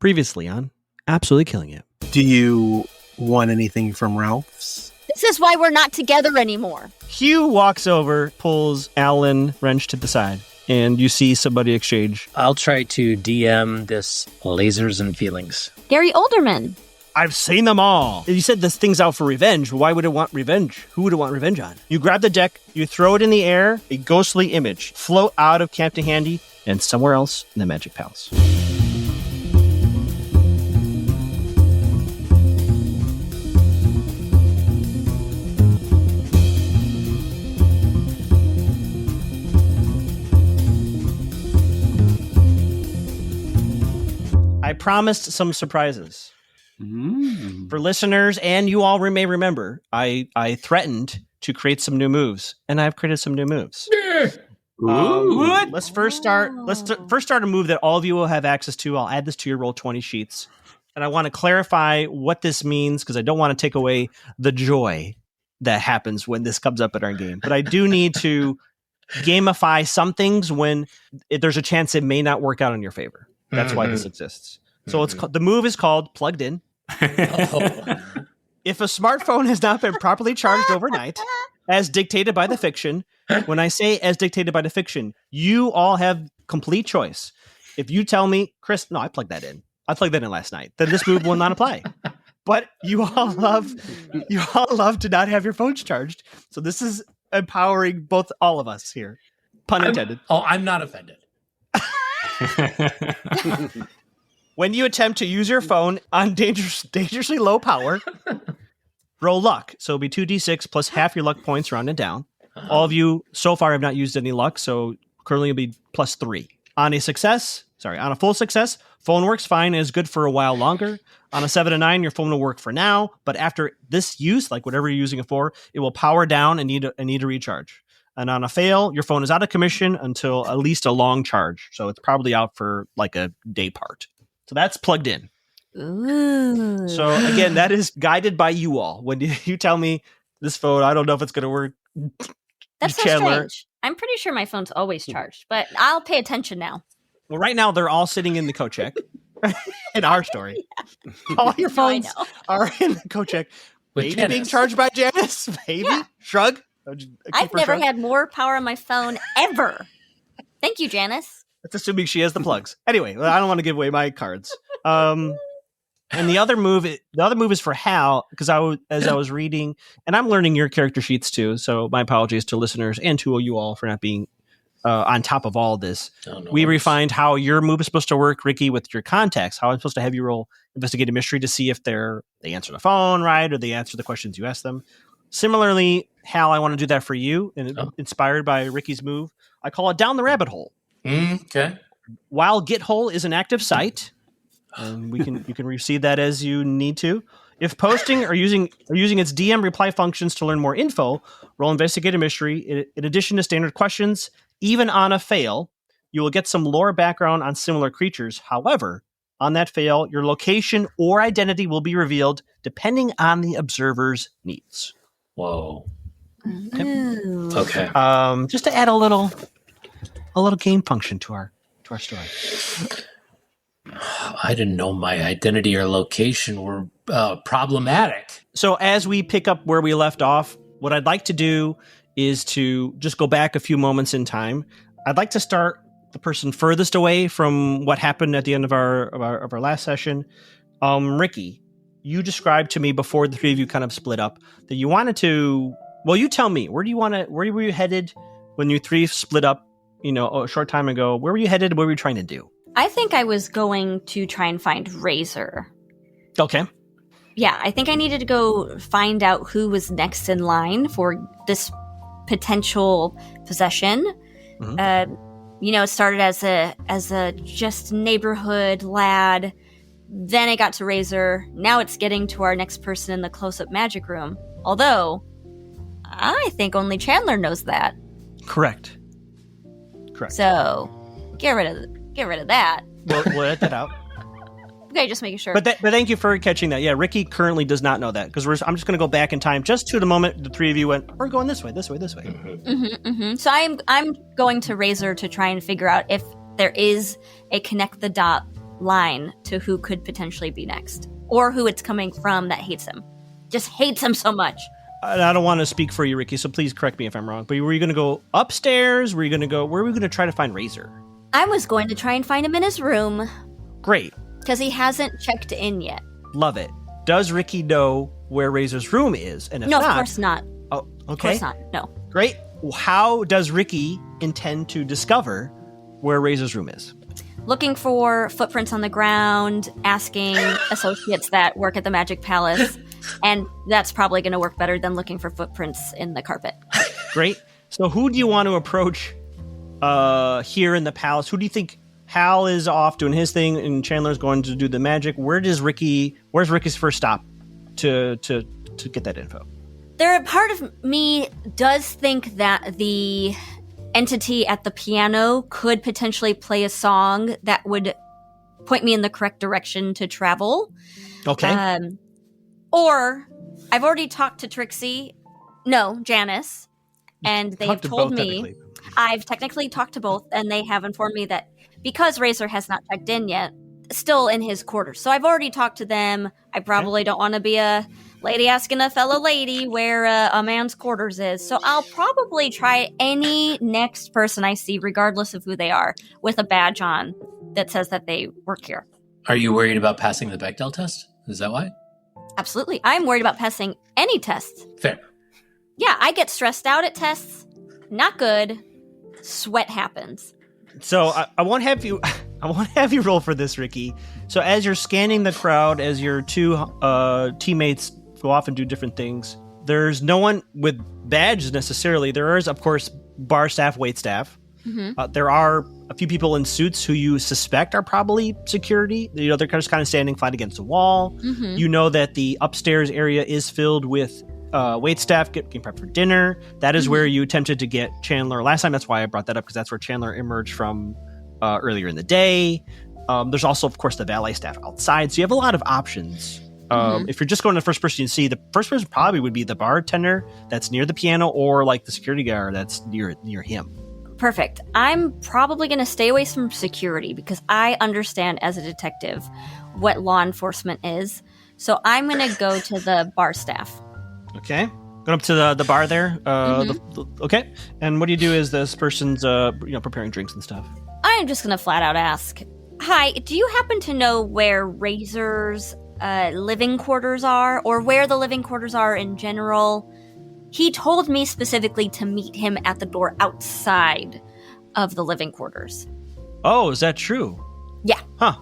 Previously on Absolutely Killing It. Do you want anything from Ralph's? This is why we're not together anymore. Hugh walks over, pulls Allen Wrench to the side, and you see somebody exchange. I'll try to DM this lasers and feelings. Gary Olderman. I've seen them all. You said this thing's out for revenge. Why would it want revenge? Who would it want revenge on? You grab the deck, you throw it in the air, a ghostly image float out of Captain Handy and somewhere else in the Magic Palace. I promised some surprises. For listeners, and you all may remember, I threatened to create some new moves, and I've created some new moves. Let's first start. Let's first start a move that all of you will have access to. I'll add this to your Roll20 sheets, and I want to clarify what this means because I don't want to take away the joy that happens when this comes up in our game. But I do need to gamify some things when there's a chance it may not work out in your favor. That's why this exists. So it's the move is called Plugged In. If a smartphone has not been properly charged overnight, as dictated by the fiction, when I say as dictated by the fiction, you all have complete choice. If you tell me, Chris, no, I plugged that in last night, then this move will not apply. But you all love to not have your phones charged. So this is empowering both all of us here. Pun intended. I'm not offended. When you attempt to use your phone on dangerously low power, roll luck. So it'll be 2d6 plus half your luck points rounded down. All of you so far have not used any luck, so currently it'll be plus 3. On a full success, phone works fine and is good for a while longer. On a 7 to 9, your phone will work for now, but after this use, like whatever you're using it for, it will power down and need a recharge. And on a fail, your phone is out of commission until at least a long charge. So it's probably out for like a day part. So that's Plugged In. Ooh. So again, that is guided by you all. When you tell me this phone, I don't know if it's going to work. That's so strange. I'm pretty sure my phone's always charged, but I'll pay attention now. Well, right now they're all sitting in the Kochek. In our story. Yeah. All your phones are in the Kochek. Maybe being charged by Janice. Maybe. Yeah. Shrug. I've never had more power on my phone ever. Thank you, Janice. That's assuming she has the plugs. Anyway, I don't want to give away my cards. And the other move is for Hal, because as I was reading, and I'm learning your character sheets too, so my apologies to listeners and to you all for not being on top of all this. We refined how your move is supposed to work, Rikki, with your contacts, how I'm supposed to have you roll Investigate a Mystery to see if they answer the phone right or they answer the questions you ask them. Similarly, Hal, I want to do that for you, and inspired by Ricky's move, I call it Down the Rabbit Hole. Okay. While GitHole is an active site, and you can receive that as you need to. If posting or using its DM reply functions to learn more info, roll Investigate a Mystery. In addition to standard questions, even on a fail, you will get some lore background on similar creatures. However, on that fail, your location or identity will be revealed depending on the observer's needs. Whoa. Okay. Just to add a little game function to our story. I didn't know my identity or location were problematic. So as we pick up where we left off, what I'd like to do is to just go back a few moments in time. I'd like to start the person furthest away from what happened at the end of our last session. Rikki, you described to me before the three of you kind of split up that you wanted to. Well, you tell me, where were you headed when you three split up? A short time ago. Where were you headed? What were you trying to do? I think I was going to try and find Razor. Okay. Yeah, I think I needed to go find out who was next in line for this potential possession. Mm-hmm. It started as a just neighborhood lad. Then it got to Razor. Now it's getting to our next person in the close-up magic room. Although, I think only Chandler knows that. Correct. So, get rid of that. We'll edit that out. Okay, just making sure. But thank you for catching that. Yeah, Rikki currently does not know that because I'm just going to go back in time just to the moment the three of you went, we're going this way. So I'm going to Razor to try and figure out if there is a connect the dot line to who could potentially be next, or who it's coming from that hates him. Just hates him so much. I don't want to speak for you, Rikki, so please correct me if I'm wrong. But were you going to go upstairs? Were you going to go? Where were we going to try to find Razor? I was going to try and find him in his room. Great. Because he hasn't checked in yet. Love it. Does Rikki know where Razor's room is? And if no, not, of course not. Oh, okay. Of course not. No. Great. How does Rikki intend to discover where Razor's room is? Looking for footprints on the ground, asking associates that work at the Magic Palace, and that's probably going to work better than looking for footprints in the carpet. Great. So who do you want to approach here in the palace? Who do you think? Hal is off doing his thing, and Chandler's going to do the magic. Where's Ricky's first stop to get that info? Part of me does think that the entity at the piano could potentially play a song that would point me in the correct direction to travel. Okay. Or I've already talked to Janice, and they have told me I've technically talked to both, and they have informed me that because Razor has not checked in yet, still in his quarters. So I've already talked to them. I probably don't want to be a lady asking a fellow lady where a man's quarters is. So I'll probably try any next person I see, regardless of who they are, with a badge on that says that they work here. Are you worried about passing the Bechdel test? Is that why? Absolutely. I'm worried about passing any tests. Fair. Yeah, I get stressed out at tests. Not good. Sweat happens. So I won't have you roll for this, Rikki. So as you're scanning the crowd, as your two teammates go off and do different things, there's no one with badges necessarily. There is, of course, bar staff, wait staff. Mm-hmm. There are a few people in suits who you suspect are probably security. You know, they're just kind of standing flat against the wall. Mm-hmm. You know that the upstairs area is filled with wait staff getting prepped for dinner. That is where you attempted to get Chandler last time. That's why I brought that up, because that's where Chandler emerged from earlier in the day. There's also, of course, the valet staff outside. So you have a lot of options. If you're just going to the first person you see, the first person probably would be the bartender that's near the piano, or like the security guard that's near him. Perfect. I'm probably going to stay away from security because I understand as a detective what law enforcement is. So I'm going to go to the bar staff. Okay. Going up to the bar there. Okay. And what do you do as this person's preparing drinks and stuff? I'm just going to flat out ask, hi, do you happen to know where Razor's living quarters are, or where the living quarters are in general? He told me specifically to meet him at the door outside of the living quarters. Oh, is that true? Yeah. Huh.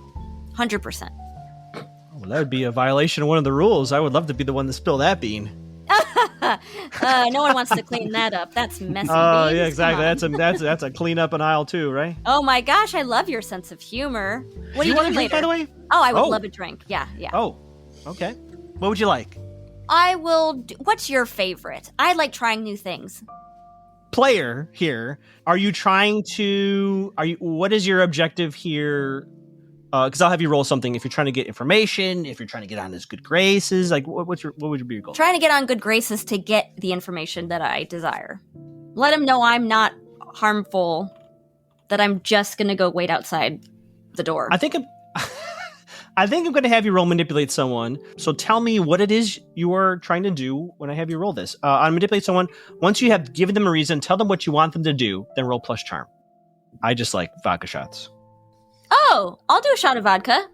100%. Well, that would be a violation of one of the rules. I would love to be the one to spill that bean. No one wants to clean that up. That's messy. Oh, yeah, exactly. That's a clean up in aisle 2, right? Oh my gosh, I love your sense of humor. What do you want a drink, later? By the way? Oh, I would love a drink. Yeah. Oh, okay. What would you like? I will. What's your favorite? I like trying new things. Player here, are you trying to? What is your objective here? Because I'll have you roll something if you're trying to get information, if you're trying to get on his good graces. Like, what would be your goal? Trying to get on good graces to get the information that I desire. Let him know I'm not harmful. That I'm just gonna go wait outside the door. I think I'm going to have you roll manipulate someone. So tell me what it is you are trying to do when I have you roll this. On manipulate someone, once you have given them a reason, tell them what you want them to do, then roll plus charm. I just like vodka shots. Oh, I'll do a shot of vodka.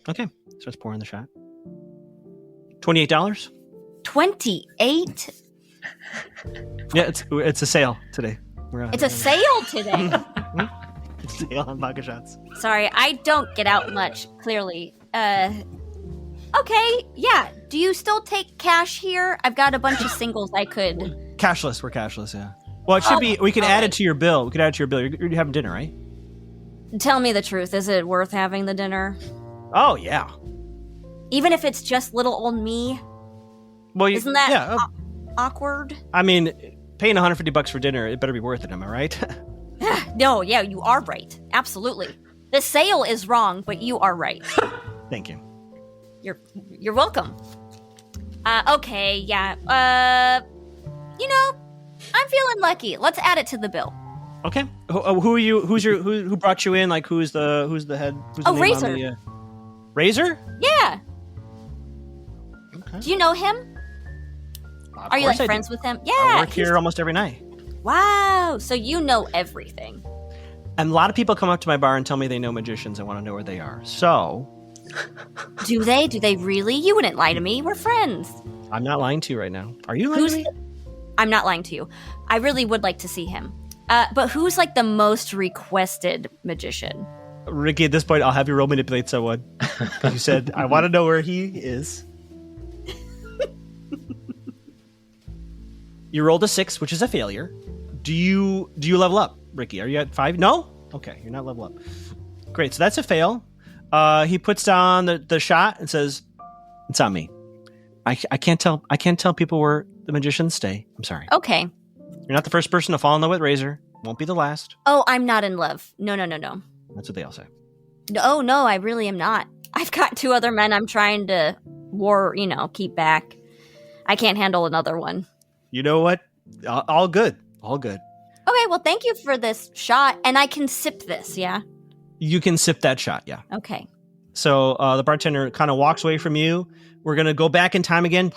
Okay, starts pouring the shot. $28? 28? Yeah, it's a sale today. It's a sale today. It's a sale on vodka shots. Sorry, I don't get out much, clearly. Okay, yeah. Do you still take cash here? I've got a bunch of singles I could... Cashless, we're cashless, yeah. Well, it should be, we can add it to your bill. We could add it to your bill. You're having dinner, right? Tell me the truth. Is it worth having the dinner? Oh, yeah. Even if it's just little old me? Well, isn't that awkward? I mean, paying $150 for dinner, it better be worth it, am I right? No, yeah, you are right. Absolutely. The sale is wrong, but you are right. Thank you. You're welcome. Okay, yeah. I'm feeling lucky. Let's add it to the bill. Okay. Who are you? Who brought you in? Like, who's the head? Who's the name Razor. on the, Razor? Yeah. Okay. Do you know him? Are you friends with him? Yeah. I work here almost every night. Wow. So you know everything. And a lot of people come up to my bar and tell me they know magicians and want to know where they are. So... Do they? Do they really? You wouldn't lie to me. We're friends. I'm not lying to you right now. Are you lying to me? I'm not lying to you. I really would like to see him. But who's like the most requested magician? Rikki, at this point, I'll have you roll manipulate someone. Because you said, I want to know where he is. You rolled a 6, which is a failure. Do you level up, Rikki? Are you at 5? No? Okay, you're not level up. Great, so that's a fail. He puts down the shot and says, "It's on me. I can't tell people where the magicians stay. I'm sorry." Okay. You're not the first person to fall in love with Razor. Won't be the last. Oh, I'm not in love. No. That's what they all say. No, I really am not. I've got 2 other men I'm trying to keep back. I can't handle another one. You know what? All good. All good. Okay, well, thank you for this shot. And I can sip this, yeah? You can sip that shot, yeah. Okay. So the bartender kind of walks away from you. We're going to go back in time again.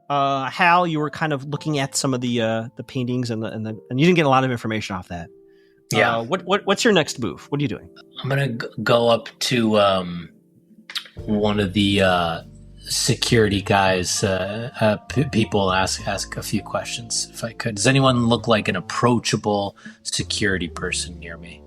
Hal, you were kind of looking at some of the paintings and you didn't get a lot of information off that. Yeah. What's your next move? What are you doing? I'm going to go up to one of the security guys, people, ask a few questions if I could. Does anyone look like an approachable security person near me?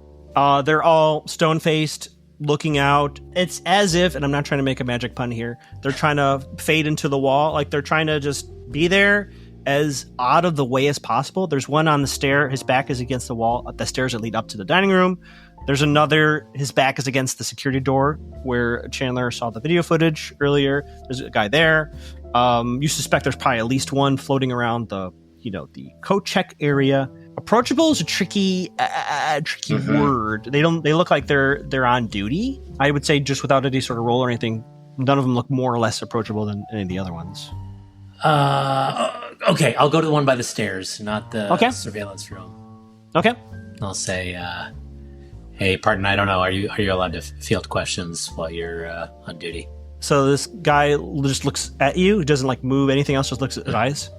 They're all stone-faced, looking out. It's as if, and I'm not trying to make a magic pun here, they're trying to fade into the wall. Like they're trying to just be there as out of the way as possible. There's one on the stair. His back is against the wall. The stairs that lead up to the dining room. There's another. His back is against the security door where Chandler saw the video footage earlier. There's a guy there. You suspect there's probably at least one floating around the coat check area. Approachable is a tricky word. They look like they're on duty. I would say just without any sort of role or anything, none of them look more or less approachable than any of the other ones. Okay, I'll go to the one by the stairs, not the surveillance room. Okay. I'll say, hey, pardon, I don't know. Are you allowed to field questions while you're on duty? So this guy just looks at you. He doesn't move anything else. Just looks at his eyes.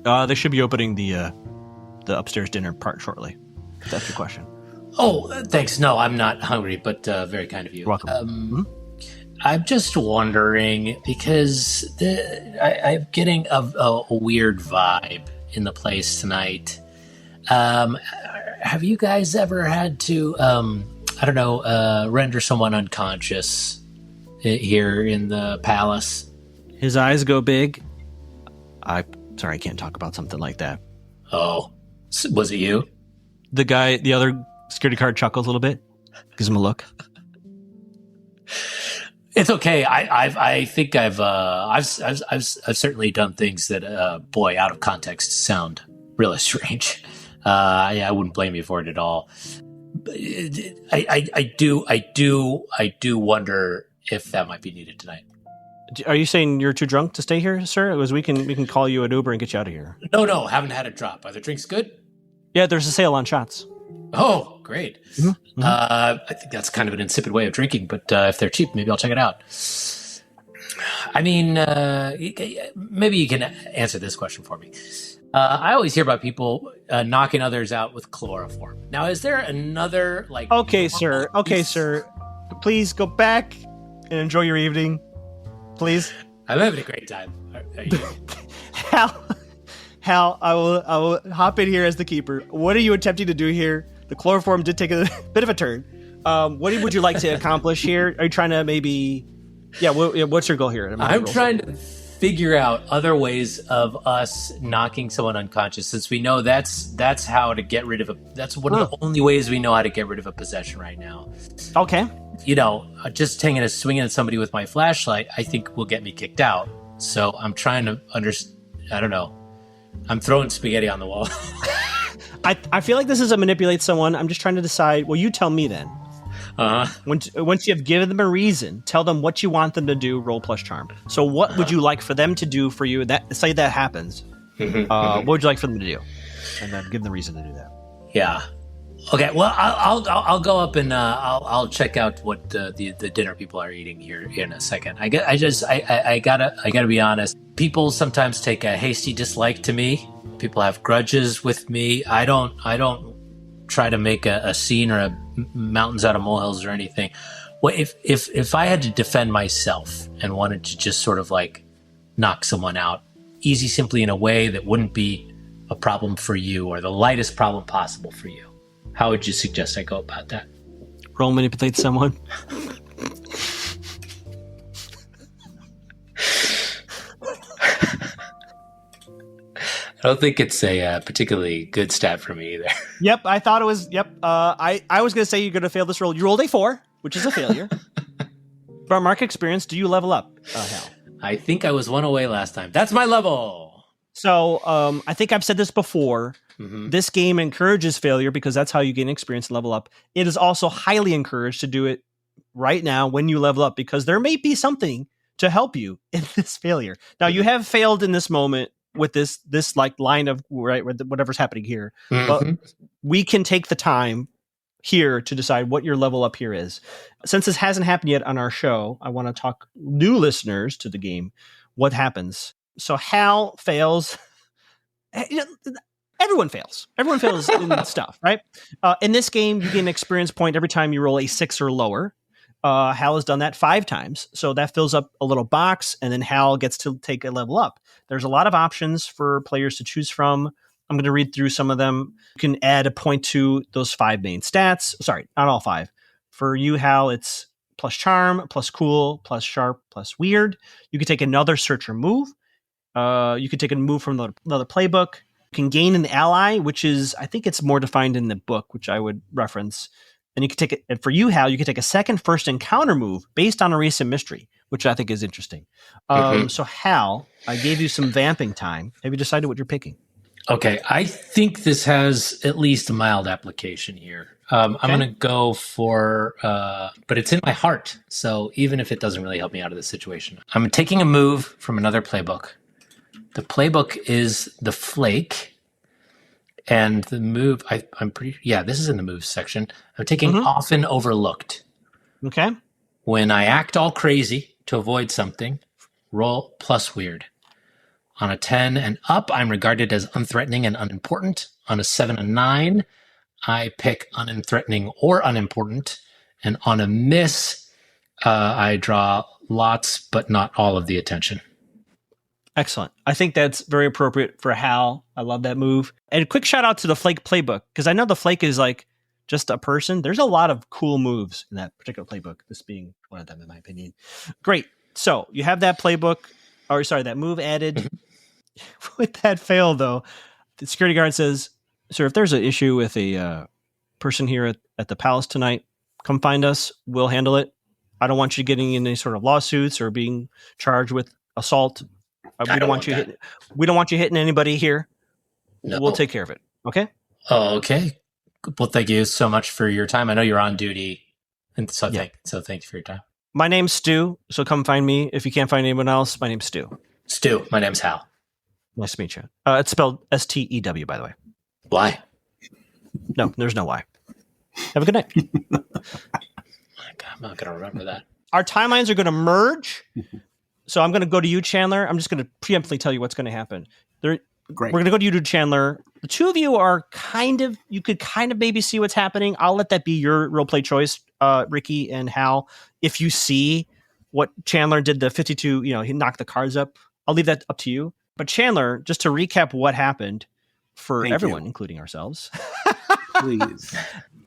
They should be opening the upstairs dinner part shortly. If that's your question. Oh, thanks. No, I'm not hungry, but very kind of you. You're welcome. I'm just wondering because I'm getting a weird vibe in the place tonight. Have you guys ever had to, render someone unconscious here in the palace? His eyes go big. Sorry, I can't talk about something like that. Oh, was it you? The other security guard chuckles a little bit, gives him a look. It's okay. I think I've certainly done things that, out of context, sound really strange. I wouldn't blame you for it at all. I do wonder if that might be needed tonight. Are you saying you're too drunk to stay here, sir? Because we can call you an Uber and get you out of here. No, haven't had a drop. Are the drinks good? Yeah, there's a sale on shots. Oh, great. Mm-hmm. I think that's kind of an insipid way of drinking, but if they're cheap, maybe I'll check it out. I mean, maybe you can answer this question for me. I always hear about people knocking others out with chloroform. Now, is there another, Okay, sir. Please go back and enjoy your evening. Please. I'm having a great time. Are you? Hal, I will hop in here as the keeper. What are you attempting to do here? The chloroform did take a bit of a turn. What would you like to accomplish here? Are you trying to maybe... Yeah, what's your goal here? I'm trying to figure out other ways of us knocking someone unconscious, since we know that's how to get rid of that's one of the only ways we know how to get rid of a possession right now. Okay. Just swinging at somebody with my flashlight, I think will get me kicked out. So I'm trying to I don't know. I'm throwing spaghetti on the wall. I feel like this is a manipulate someone. I'm just trying to decide. Well, you tell me then. Once you have given them a reason, tell them what you want them to do. Roll plus charm. So what would you like for them to do for you? Say that happens. What would you like for them to do? And then give them the reason to do that. Yeah. Okay, well, I'll go up and I'll check out what the dinner people are eating here in a second. I gotta be honest. People sometimes take a hasty dislike to me. People have grudges with me. I don't try to make a scene or a mountains out of molehills or anything. Well, if I had to defend myself and wanted to just sort of like knock someone out, easy, simply in a way that wouldn't be a problem for you or the lightest problem possible for you, how would you suggest I go about that? Roll manipulate someone. I don't think it's a particularly good stat for me either. Yep, I thought it was. Yep, I was going to say you're going to fail this roll. You rolled a 4, which is a failure. But mark experience, do you level up, Hal? I think I was 1 away last time. That's my level. So I think I've said this before. Mm-hmm. This game encourages failure because that's how you gain experience and level up. It is also highly encouraged to do it right now when you level up because there may be something to help you in this failure. Now, you have failed in this moment with this like line of right whatever's happening here, but we can take the time here to decide what your level up here is. Since this hasn't happened yet on our show, I want to talk new listeners to the game. What happens? So Hal fails. Everyone fails. Everyone fails in stuff, right? In this game, you get an experience point every time you roll a 6 or lower. Hal has done that 5 times. So that fills up a little box, and then Hal gets to take a level up. There's a lot of options for players to choose from. I'm going to read through some of them. You can add a point to those 5 main stats. Sorry, not all 5. For you, Hal, it's plus charm, plus cool, plus sharp, plus weird. You can take another search or move. You can take a move from another playbook. You can gain an ally, which is, I think it's more defined in the book, which I would reference. And you can take it. And for you, Hal, you can take a second first encounter move based on a recent mystery, which I think is interesting. So Hal, I gave you some vamping time. Have you decided what you're picking? Okay, I think this has at least a mild application here. I'm going to go for, but it's in my heart. So even if it doesn't really help me out of this situation, I'm taking a move from another playbook. The playbook is the Flake. And the move, this is in the moves section. I'm taking often overlooked. Okay. When I act all crazy to avoid something, roll plus weird. On a 10 and up, I'm regarded as unthreatening and unimportant. On a 7 and 9, I pick unthreatening or unimportant. And on a miss, I draw lots, but not all of the attention. Excellent. I think that's very appropriate for Hal. I love that move. And a quick shout out to the Flake playbook, because I know the Flake is like just a person. There's a lot of cool moves in that particular playbook, this being one of them, in my opinion. Great. So you have that playbook, that move added. With that fail, though, the security guard says, "Sir, if there's an issue with a person here at the palace tonight, come find us. We'll handle it. I don't want you getting in any sort of lawsuits or being charged with assault. We don't want you hitting anybody here. No. We'll take care of it. Okay?" Oh, okay. Well, thank you so much for your time. I know you're on duty, and so thank you for your time. My name's Stu, so come find me. If you can't find anyone else, my name's Stu. Stu, my name's Hal. Nice to meet you. It's spelled STEW, by the way. Why? No, there's no why. Have a good night. I'm not going to remember that. Our timelines are going to merge. So I'm going to go to you, Chandler. I'm just going to preemptively tell you what's going to happen. Great. We're going to go to you, Chandler. The two of you are you could kind of maybe see what's happening. I'll let that be your role play choice, Rikki and Hal. If you see what Chandler did, the 52, he knocked the cards up. I'll leave that up to you. But Chandler, just to recap what happened for everyone, including ourselves. Please.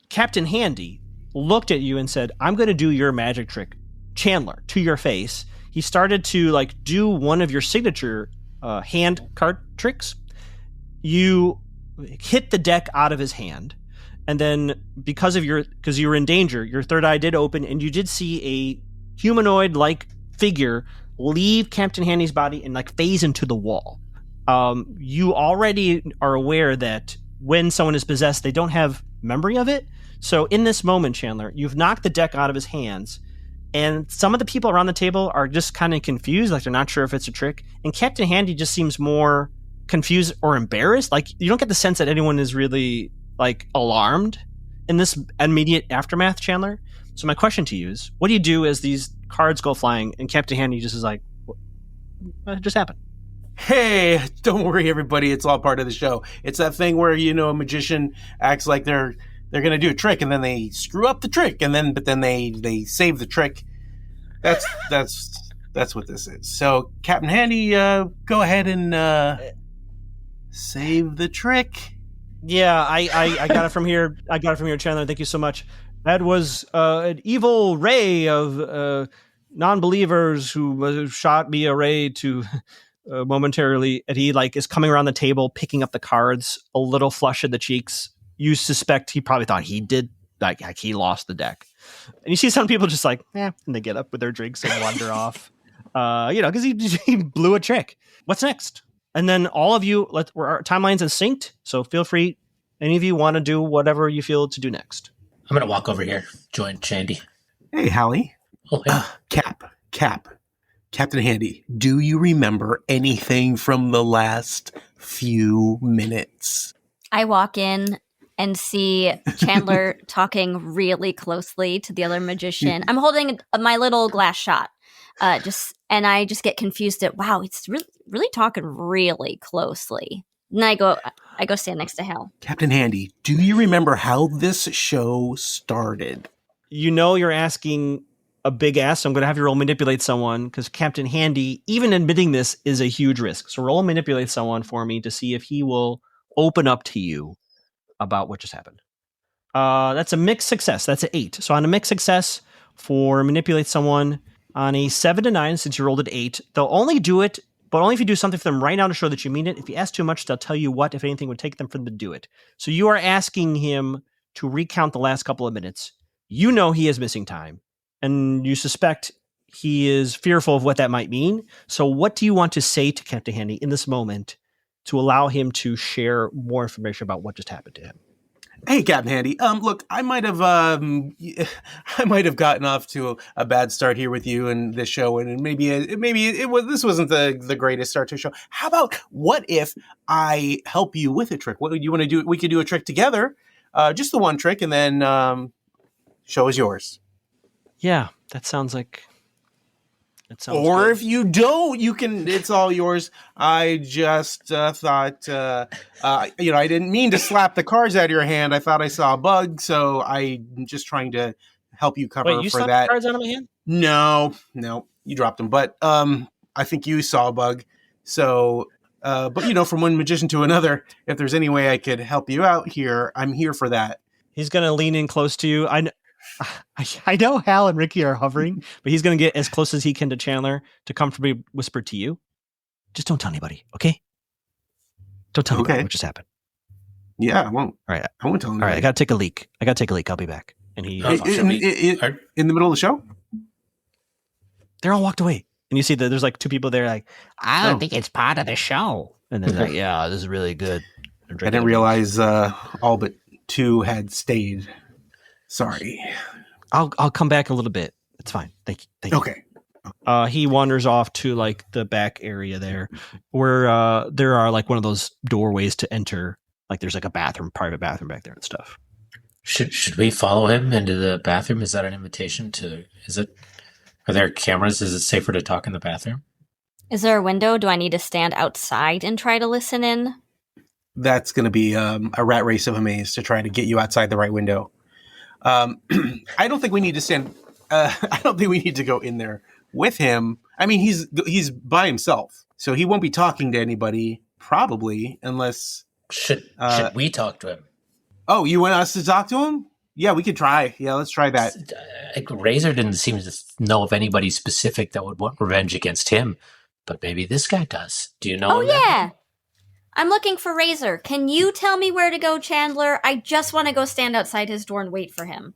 Captain Handy looked at you and said, "I'm going to do your magic trick, Chandler," to your face. He started to do one of your signature hand card tricks. You hit the deck out of his hand. And then because you were in danger, your third eye did open and you did see a humanoid-like figure leave Captain Handy's body and phase into the wall. You already are aware that when someone is possessed, they don't have memory of it. So in this moment, Chandler, you've knocked the deck out of his hands, and some of the people around the table are just kind of confused, they're not sure if it's a trick. And Captain Handy just seems more confused or embarrassed. You don't get the sense that anyone is really alarmed. in this immediate aftermath, Chandler. So my question to you is, what do you do as these cards go flying and Captain Handy just is like, what just happened? Hey, don't worry, everybody. It's all part of the show. It's that thing where, a magician acts like they're going to do a trick and then they screw up the trick but then they save the trick. That's what this is. So Captain Handy, go ahead and save the trick. Yeah, I got it from here. Chandler. Thank you so much. That was an evil ray of non-believers who shot me a ray to momentarily. And he is coming around the table, picking up the cards, a little flush in the cheeks. You suspect he probably thought he did, like he lost the deck. And you see some people just and they get up with their drinks and wander off. Because he blew a trick. What's next? And then all of you, our timelines are synced. So feel free. Any of you want to do whatever you feel to do next. I'm going to walk over here, join Shandy. Hey, Hallie. Oh, hey. Cap. Captain Handy, do you remember anything from the last few minutes? I walk in and see Chandler talking really closely to the other magician. I'm holding my little glass shot. And I just get confused at, wow, it's really talking really closely. And I go stand next to Hal. Captain Handy, do you remember how this show started? You're asking a big ask, so I'm going to have you roll manipulate someone, because Captain Handy, even admitting this, is a huge risk. So roll manipulate someone for me to see if he will open up to you about what just happened. That's a mixed success. That's an 8. So on a mixed success for manipulate someone, on a 7 to 9, since you rolled an 8, they'll only do it, but only if you do something for them right now to show that you mean it. If you ask too much, they'll tell you what, if anything, would take them for them to do it. So you are asking him to recount the last couple of minutes. You know he is missing time, and you suspect he is fearful of what that might mean. So what do you want to say to Captain Handy in this moment to allow him to share more information about what just happened to him? Hey, Captain Handy. Look, I might have gotten off to a bad start here with you and this show, and maybe this wasn't the greatest start to a show. How about, what if I help you with a trick? What do you want to do? We could do a trick together, just the one trick, and then show is yours. Yeah, that sounds like. Or if you don't, you can. It's all yours. I just thought, I didn't mean to slap the cards out of your hand. I thought I saw a bug, so I'm just trying to help you cover. Wait, you for slapped that. The cards out of my hand? No, you dropped them. But I think you saw a bug. So, but from one magician to another, if there's any way I could help you out here, I'm here for that. He's gonna lean in close to you. I know Hal and Rikki are hovering, but he's going to get as close as he can to Chandler to comfortably whisper to you. Just don't tell anybody, okay? Don't tell anybody what just happened. Yeah, I won't. All right. I won't tell anybody. All right, I got to take a leak. I'll be back. And he... in the middle of the show? They're all walked away. And you see that there's two people there I don't think it's part of the show. And they're yeah, this is really good. I didn't realize all but 2 had stayed. Sorry. I'll come back a little bit. It's fine. Thank you. Okay. He wanders off to the back area there, where there are one of those doorways to enter. There's a private bathroom back there and stuff. Should we follow him into the bathroom? Is that an invitation to? Are there cameras? Is it safer to talk in the bathroom? Is there a window? Do I need to stand outside and try to listen in? That's going to be a rat race of a maze to try to get you outside the right window. I don't think we need to stand. I don't think we need to go in there with him. I mean, he's by himself, so he won't be talking to anybody probably, unless. Should we talk to him? Oh, you want us to talk to him? Yeah, we could try. Yeah, let's try that. Razor didn't seem to know of anybody specific that would want revenge against him, but maybe this guy does. Do you know? Oh yeah. I'm looking for Razor. Can you tell me where to go, Chandler? I just want to go stand outside his door and wait for him.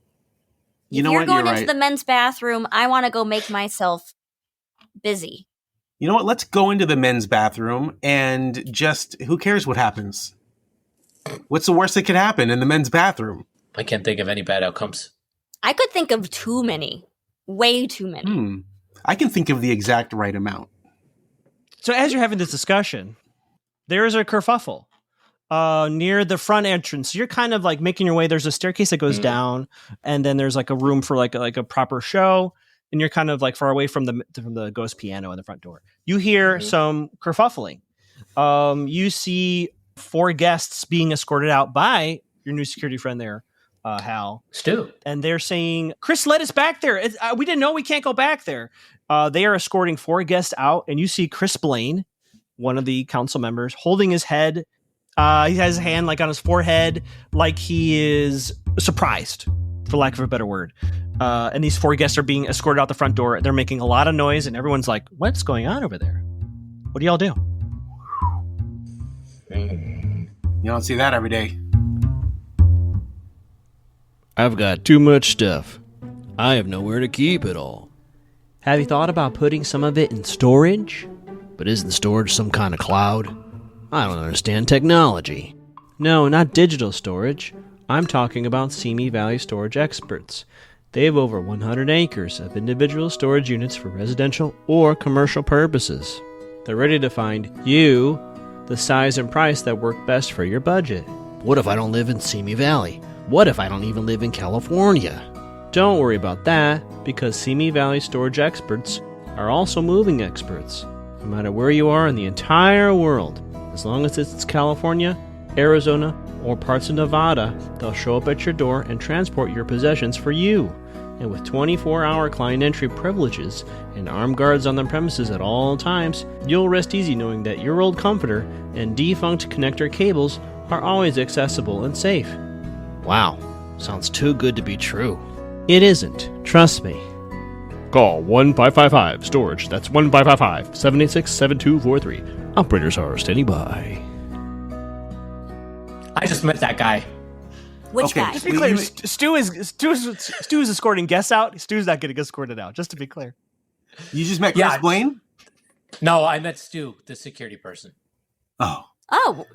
If you're going into the men's bathroom, I want to go make myself busy. You know what? Let's go into the men's bathroom and just, who cares what happens? What's the worst that could happen in the men's bathroom? I can't think of any bad outcomes. I could think of too many. Way too many. I can think of the exact right amount. So as you're having this discussion, there is a kerfuffle. near the front entrance. You're kind of like making your way. There's a staircase that goes down, and then there's like a room for like a proper show. And you're kind of like far away from the ghost piano in the front door. You hear some kerfuffling. You see 4 guests being escorted out by your new security friend there, Hal. Stu. And they're saying, Chris led us back there. We didn't know we can't go back there. They are escorting 4 guests out, and you see Chris Blaine, one of the council members, holding his head. He has his hand like on his forehead, like he is surprised, for lack of a better word. And these 4 guests are being escorted out the front door. They're making a lot of noise, and everyone's like, what's going on over there? What do y'all do? You don't see that every day. I've got too much stuff. I have nowhere to keep it all. Have you thought about putting some of it in storage? But isn't storage some kind of cloud? I don't understand technology. No, not digital storage. I'm talking about Simi Valley storage experts. They have over 100 acres of individual storage units for residential or commercial purposes. They're ready to find you the size and price that work best for your budget. What if I don't live in Simi Valley? What if I don't even live in California? Don't worry about that, because Simi Valley storage experts are also moving experts. No matter where you are in the entire world, as long as it's California, Arizona, or parts of Nevada, they'll show up at your door and transport your possessions for you. And with 24-hour client entry privileges and armed guards on the premises at all times, you'll rest easy knowing that your old comforter and defunct connector cables are always accessible and safe. Wow, sounds too good to be true. It isn't, trust me. Call 1-555-STORAGE. That's 1-555-786-7243. Operators are standing by. I just met that guy. Which guy? Just to be clear, Stu is escorting guests out. Stu's not getting escorted out, just to be clear. You just met Chris Blaine? No, I met Stu, the security person. Oh,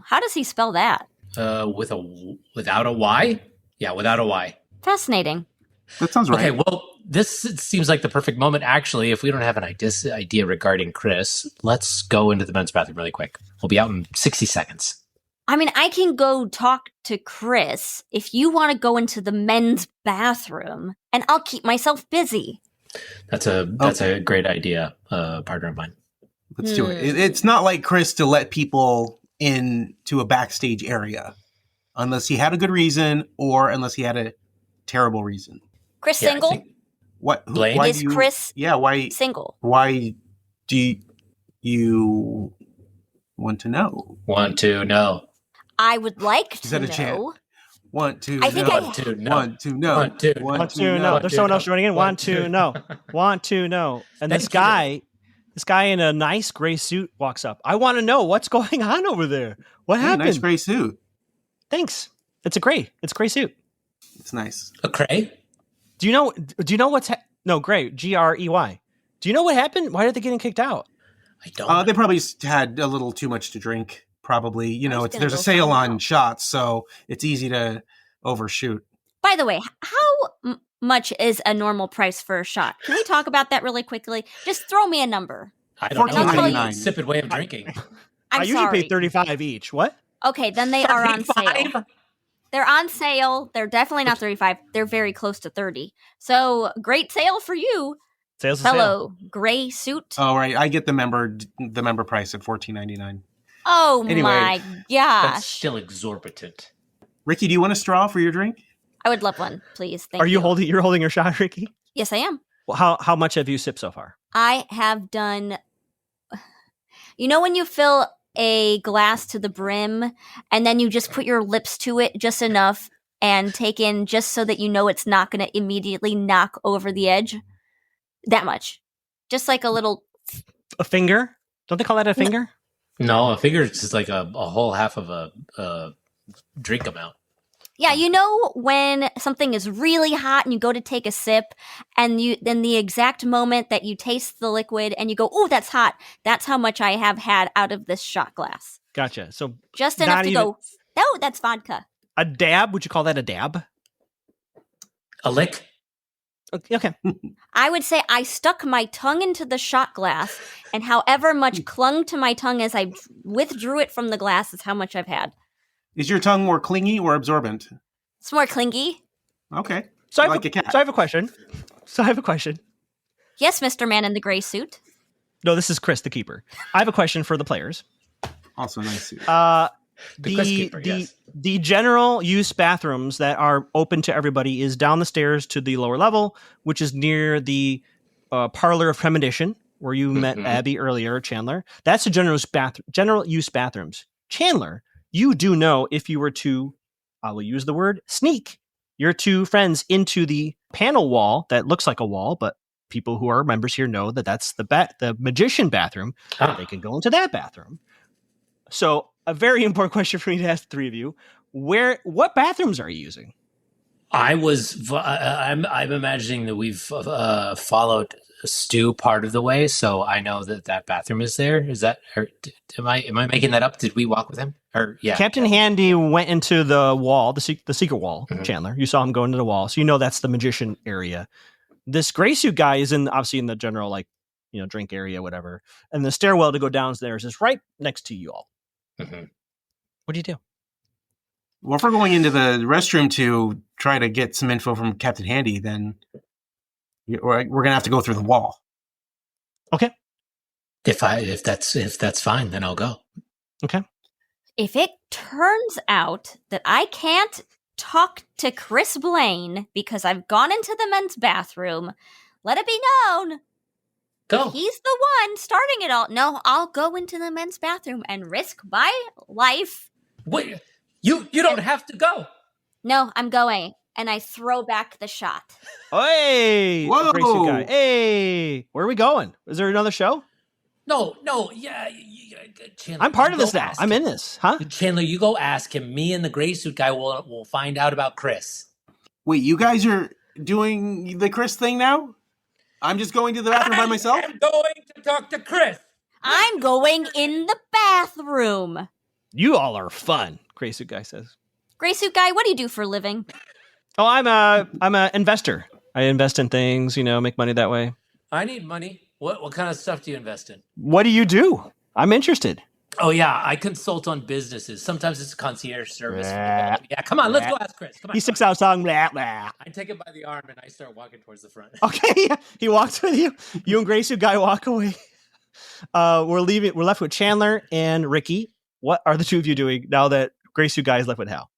how does he spell that? Without a Y? Yeah, without a Y. Fascinating. That sounds right. Okay, well, this seems like the perfect moment. Actually, if we don't have an idea regarding Chris, let's go into the men's bathroom really quick. We'll be out in 60 seconds. I mean, I can go talk to Chris if you want to go into the men's bathroom, and I'll keep myself busy. That's a great idea, partner of mine. Let's do it. It's not like Chris to let people into a backstage area unless he had a good reason or unless he had a terrible reason. Chris single? Blaine? Is Chris why single? Why do you want to know? Want to know. I would like to know. Is that a chant? Want to I think know. Want to know. Want to know. Want to know. There's someone else joining in. Want to know. Want to know. And this guy in a nice gray suit walks up. I want to know what's going on over there. What happened? Nice gray suit. Thanks. It's a gray suit. It's nice. A gray? Do you know what's no, gray, Grey. Do you know what happened? Why are they getting kicked out? I don't. They probably had a little too much to drink. Probably, there's a sale on shots, so it's easy to overshoot. By the way, how much is a normal price for a shot? Can we talk about that really quickly? Just throw me a number. I don't know. $14.99. Insipid way of drinking. I usually pay $35 each. What? Okay, then they are on sale. They're on sale. They're definitely not $35. They're very close to $30. So great sale for you, Sales fellow gray suit. Oh right, I get the member price at $14.99. Oh Anyway, my That's gosh! still exorbitant. Rikki, do you want a straw for your drink? I would love one, please. Thank Are you. you're holding your shot, Rikki? Yes, I am. Well, how much have you sipped so far? I have done. You know when you fill a glass to the brim and then you just put your lips to it just enough and take in just so that you know it's not going to immediately knock over the edge? That much. Just like a little. A finger? Don't they call that a finger? No, a finger is just like a whole half of a drink amount. Yeah, you know when something is really hot and you go to take a sip and then the exact moment that you taste the liquid and you go, "Ooh, that's hot." That's how much I have had out of this shot glass. Gotcha. So just enough to go, "Oh, that's vodka." A dab? Would you call that a dab? A lick? Okay. I would say I stuck my tongue into the shot glass, and however much clung to my tongue as I withdrew it from the glass is how much I've had. Is your tongue more clingy or absorbent? It's more clingy. Okay. So I like a cat. So I have a question. Yes, Mr. Man in the gray suit. No, this is Chris, the keeper. I have a question for the players. Also nice suit. The general use bathrooms that are open to everybody is down the stairs to the lower level, which is near the parlor of premonition, where you met Abby earlier, Chandler. That's the general use bathrooms. Chandler, you do know if you were to, I will use the word sneak your two friends into the panel wall that looks like a wall, but people who are members here know that that's the magician bathroom. They can go into that bathroom. So a very important question for me to ask the three of you: what bathrooms are you using? I'm imagining that we've followed Stu part of the way, so I know that bathroom is there. Is that? Or am I making that up? Did we walk with him? Or yeah, Captain Handy went into the wall, the secret wall. Chandler, you saw him go into the wall, so you know that's the magician area. This gray suit guy is obviously in the general drink area, whatever, and the stairwell to go downstairs is right next to you all. What do you do? Well, if we're going into the restroom to try to get some info from Captain Handy, then we're going to have to go through the wall. Okay. If that's fine, then I'll go. Okay. If it turns out that I can't talk to Chris Blaine because I've gone into the men's bathroom, let it be known. Go. He's the one starting it all. No, I'll go into the men's bathroom and risk my life. Wait, you don't have to go. No, I'm going. And I throw back the shot. Hey! Whoa! Gray suit guy. Hey! Where are we going? Is there another show? No, yeah. Chandler, I'm part of this now. I'm in this, huh? Chandler, you go ask him. Me and the gray suit guy will find out about Chris. Wait, you guys are doing the Chris thing now? I'm just going to the bathroom by myself? I'm going to talk to Chris. I'm going in the bathroom. You all are fun, Gray suit guy says. Gray suit guy, what do you do for a living? Oh, I'm a investor. I invest in things, make money that way. I need money. What kind of stuff do you invest in? What do you do? I'm interested. Oh, yeah, I consult on businesses. Sometimes it's concierge service. Yeah, come on, let's go ask Chris. Come on. He sticks out song. Blah, blah. I take him by the arm and I start walking towards the front. Okay, he walks with you. You and Gray suit guy walk away. We're left with Chandler and Rikki. What are the two of you doing now that Gray suit guy is left with Hal?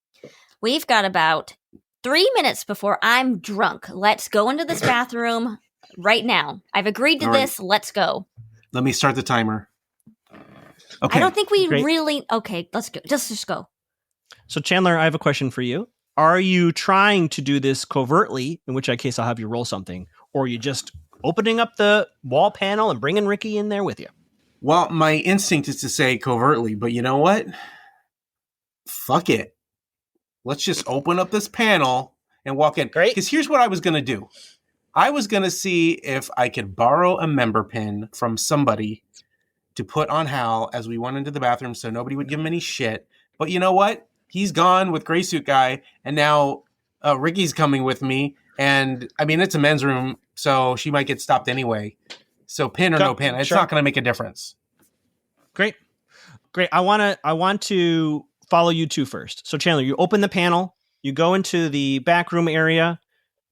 We've got about 3 minutes before I'm drunk. Let's go into this bathroom right now. I've agreed to this. Let's go. Let me start the timer. Okay. I don't think we really... Okay, let's go. Just go. So, Chandler, I have a question for you. Are you trying to do this covertly, in which case I'll have you roll something, or are you just opening up the wall panel and bringing Rikki in there with you? Well, my instinct is to say covertly, but you know what? Fuck it. Let's just open up this panel and walk in. Great. Because here's what I was going to do. I was going to see if I could borrow a member pin from somebody to put on Hal as we went into the bathroom so nobody would give him any shit. But you know what? He's gone with Gray Suit Guy, and now Rikki's coming with me. And, I mean, it's a men's room, so she might get stopped anyway. So pin or no pin, it's not going to make a difference. Great. I want to follow you two first. So, Chandler, you open the panel. You go into the back room area.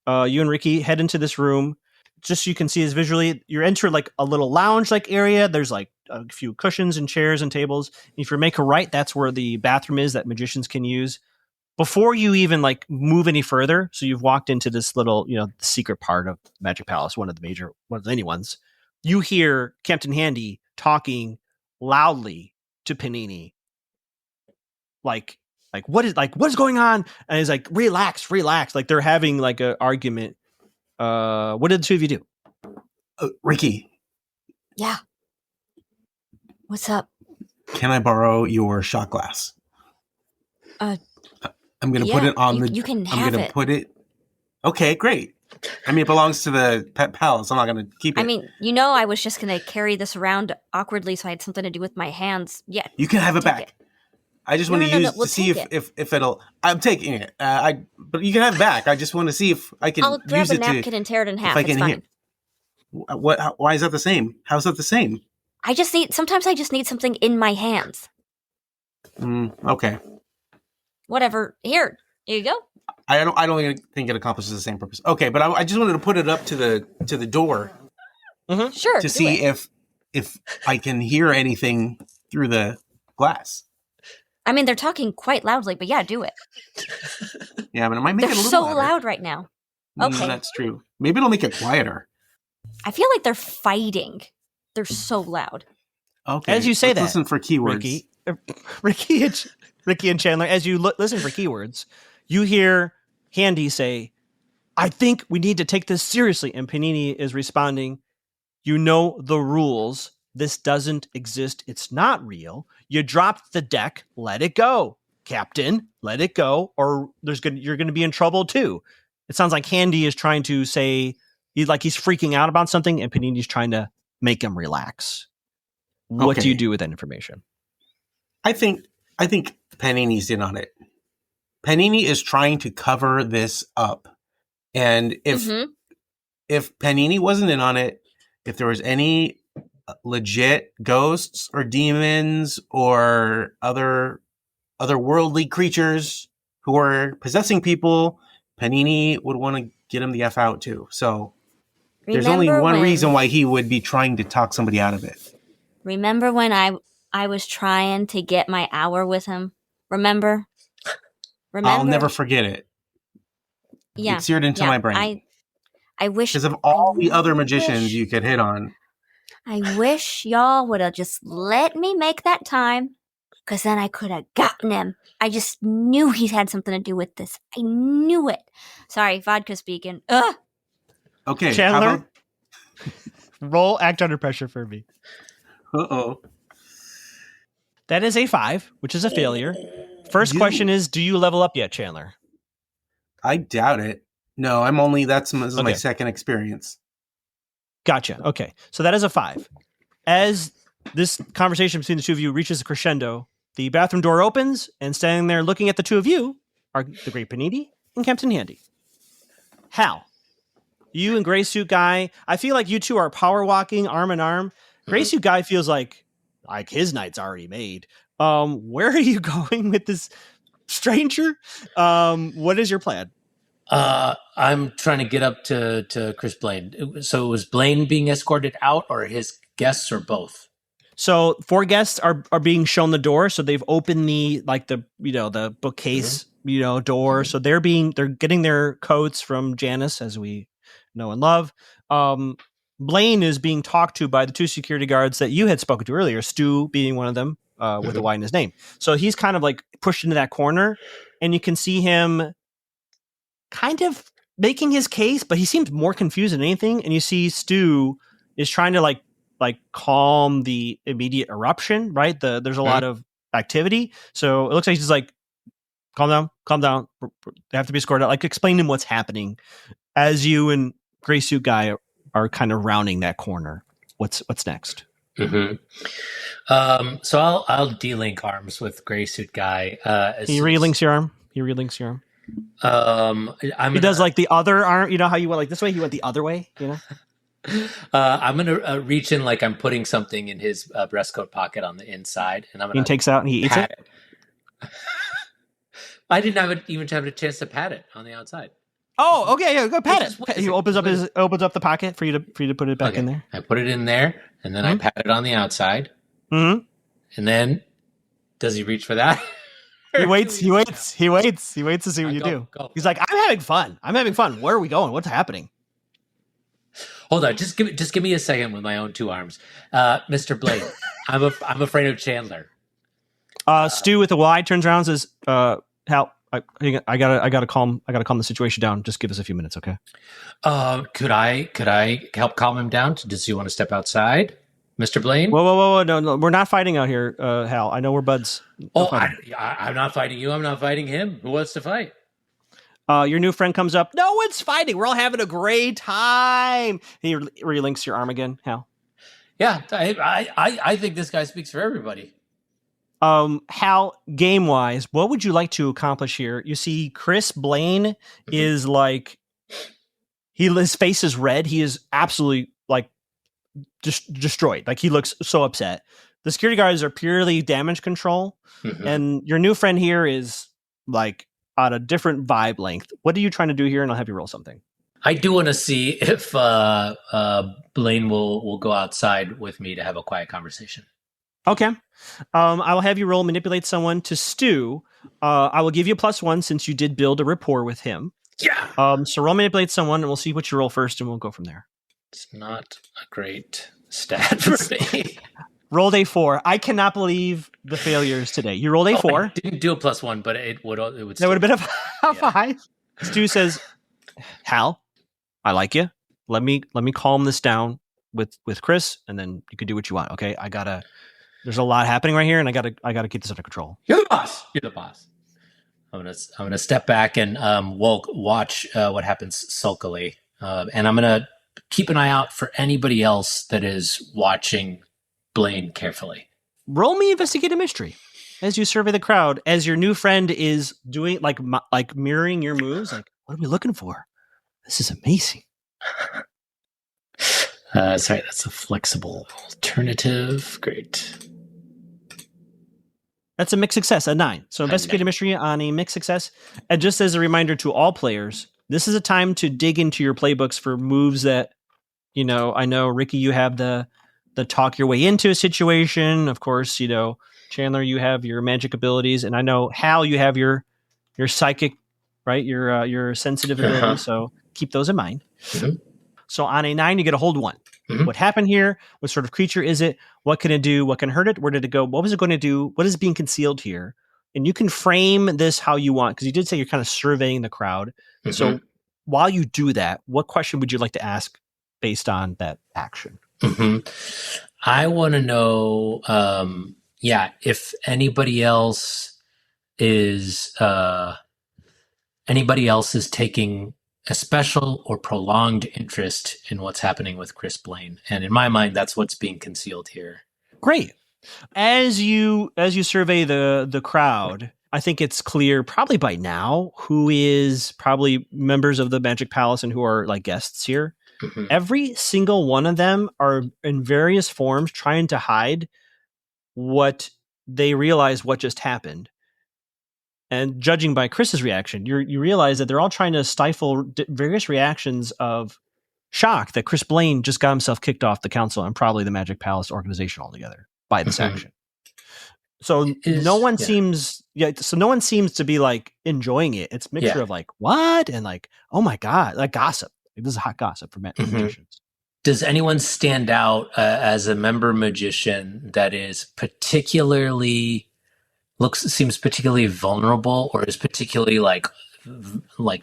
You and Rikki head into this room. Just so you can see as visually, you're entering like a little lounge-like area. There's like a few cushions and chairs and tables. If you make a right, that's where the bathroom is that magicians can use. Before you even like move any further, so you've walked into this little, secret part of Magic Palace, one of the many ones. You hear Captain Handy talking loudly to Panini. Like what is going on? And he's like, relax. Like they're having like an argument. What did the two of you do? Rikki. Yeah. What's up? Can I borrow your shot glass? I'm going to put it on you can have I'm going it. to put it. Okay, great. I mean, it belongs to the pet palace. I'm not going to keep it. I mean, I was just going to carry this around awkwardly so I had something to do with my hands. Yeah. You can have it back. I just want to use we'll to see if it'll. I'm taking it. But you can have it back. I just want to see if I can I'll grab use a it napkin and tear it in half. I It's can fine. Why is that the same? How's that the same? Sometimes I just need something in my hands. Okay. Whatever. Here you go. I don't think it accomplishes the same purpose. Okay, but I just wanted to put it up to the door. Mm-hmm. Sure. To see if I can hear anything through the glass. I mean, they're talking quite loudly, but yeah, do it. Yeah, but it might make it a little so louder. loud right now. Okay. That's true. Maybe it'll make it quieter. I feel like they're fighting. They're so loud. Okay. As you say that, listen for keywords. Rikki and Chandler, as you listen for keywords, you hear Handy say, I think we need to take this seriously. And Panini is responding, you know the rules. This doesn't exist. It's not real. You dropped the deck. Let it go, Captain. Let it go, or you're going to be in trouble too. It sounds like Handy is trying to say he's freaking out about something, and Panini's trying to make him relax. What do you do with that information? I think Panini's in on it. Panini is trying to cover this up, and if Panini wasn't in on it, if there was any legit ghosts or demons or other otherworldly creatures who are possessing people, Panini would want to get him the F out too. So there's only one reason why he would be trying to talk somebody out of it. Remember when I was trying to get my hour with him? Remember? I'll never forget it. Yeah. It's seared into my brain. I wish... Because of all the other magicians you could hit on. I wish y'all would have just let me make that time, because then I could have gotten him. I just knew he had something to do with this. I knew it. Sorry, vodka speaking. Ugh. Okay. Chandler, roll act under pressure for me. Uh-oh. That is a 5, which is a failure. First question is, do you level up yet, Chandler? I doubt it. No, this is my second experience. Gotcha. Okay. So that is a 5. As this conversation between the two of you reaches a crescendo, the bathroom door opens, and standing there looking at the two of you are the Great Panini and Captain Handy. Hal, you and Gray Suit Guy, I feel like you two are power walking arm in arm. Gray Suit Guy feels like his night's already made. Where are you going with this stranger? What is your plan? I'm trying to get up to Chris Blaine. So was Blaine being escorted out, or his guests, or both? So 4 guests are being shown the door. So they've opened the bookcase, door. So they're getting their coats from Janice, as we know and love. Blaine is being talked to by the 2 security guards that you had spoken to earlier, Stu being one of them, with a Y in his name. So he's kind of like pushed into that corner, and you can see him kind of making his case, but he seems more confused than anything. And you see Stu is trying to like calm the immediate eruption, right? There's a lot of activity. So it looks like he's just like, calm down. They have to be escorted out. Like, explain to him what's happening as you and Gray Suit Guy are kind of rounding that corner. What's next? Mm-hmm. So I'll de-link arms with Gray Suit Guy. He relinks your arm. He does like the other arm. You know how you went like this way? He went the other way, I'm gonna reach in like I'm putting something in his breast coat pocket on the inside, and he takes out and he eats it. I didn't even have a chance to pat it on the outside. Oh, okay, yeah, go pat it. He opens up the pocket for you to put it back in there. I put it in there, and then I pat it on the outside. Mm-hmm. And then, does he reach for that? He waits to see what you do. He's like, I'm having fun. Where are we going? What's happening? Hold on, just give me a second with my own 2 arms, Mr. Blaine. I'm afraid of Chandler. Stu with the Y turns around and says, "Hal, I gotta calm the situation down. Just give us a few minutes, okay?" Could I help calm him down? Does he want to step outside, Mr. Blaine? Whoa! No, we're not fighting out here, Hal. I know we're buds. I'm not fighting you. I'm not fighting him. Who wants to fight? Your new friend comes up. No one's fighting. We're all having a great time. He relinks your arm again, Hal. Yeah, I think this guy speaks for everybody. Hal, game-wise, what would you like to accomplish here? You see, Chris Blaine is like, his face is red. He is absolutely like destroyed. Like, he looks so upset. The security guards are purely damage control, and your new friend here is like on a different vibe length. What are you trying to do here? And I'll have you roll something. I do want to see if Blaine will go outside with me to have a quiet conversation. Okay. I will have you roll manipulate someone to Stu. I will give you a +1 since you did build a rapport with him. Yeah. So roll manipulate someone, and we'll see what you roll first, and we'll go from there. It's not a great stat for me. Rolled a 4. I cannot believe the failures today. You rolled a 4. I didn't do a +1, but it would. That would have been a 5. Stu says, "Hal, I like you. Let me calm this down with Chris, and then you can do what you want. Okay, there's a lot happening right here, and I gotta keep this under control." You're the boss. You're the boss. I'm gonna step back and watch what happens sulkily, and I'm gonna keep an eye out for anybody else that is watching Blaine carefully. Roll me investigate a mystery as you survey the crowd, as your new friend is doing like mirroring your moves. Like, what are we looking for? This is amazing. Sorry, that's a flexible alternative. Great. That's a mixed success, a 9. So investigate a mystery on a mixed success. And just as a reminder to all players, this is a time to dig into your playbooks for moves that, I know, Rikki, you have the talk your way into a situation. Of course, Chandler, you have your magic abilities. And I know, Hal, you have your psychic, right? Your sensitive ability. So keep those in mind. Mm-hmm. So on a 9, you get a hold 1. Mm-hmm. What happened here? What sort of creature is it? What can it do? What can hurt it? Where did it go? What was it going to do? What is being concealed here? And you can frame this how you want, because you did say you're kind of surveying the crowd. Mm-hmm. So while you do that, what question would you like to ask based on that action? Mm-hmm. I want to know, if anybody else is taking a special or prolonged interest in what's happening with Chris Blaine. And in my mind, that's what's being concealed here. Great. As you survey the crowd, I think it's clear probably by now who is probably members of the Magic Palace and who are like guests here. Mm-hmm. Every single one of them are in various forms trying to hide what they realize what just happened. And judging by Chris's reaction, you realize that they're all trying to stifle various reactions of shock that Chris Blaine just got himself kicked off the council and probably the Magic Palace organization altogether by this action. So no one seems to be like enjoying it. It's a mixture of like, what? And like, oh my God, like gossip. Like, this is hot gossip for magicians. Does anyone stand out as a member magician that is seems particularly vulnerable, or is particularly like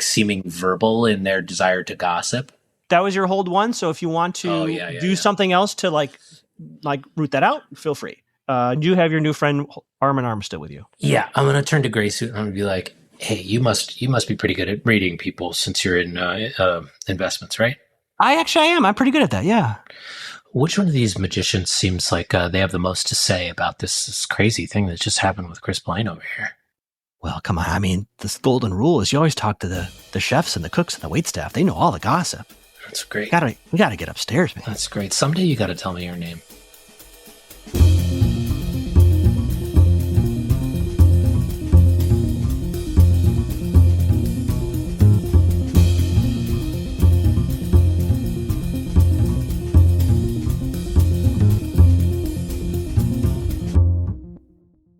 seeming verbal in their desire to gossip? That was your hold 1. So if you want to do something else to like root that out, feel free. You have your new friend arm in arm still with you. Yeah, I'm gonna turn to Graysuit and I'm gonna be like, "Hey, you must be pretty good at reading people since you're in investments, right?" I am. I'm pretty good at that. Yeah. Which one of these magicians seems like they have the most to say about this crazy thing that just happened with Chris Blaine over here? Well, come on. I mean, this golden rule is you always talk to the chefs and the cooks and the waitstaff. They know all the gossip. That's great. We gotta get upstairs, man. That's great. Someday you got to tell me your name.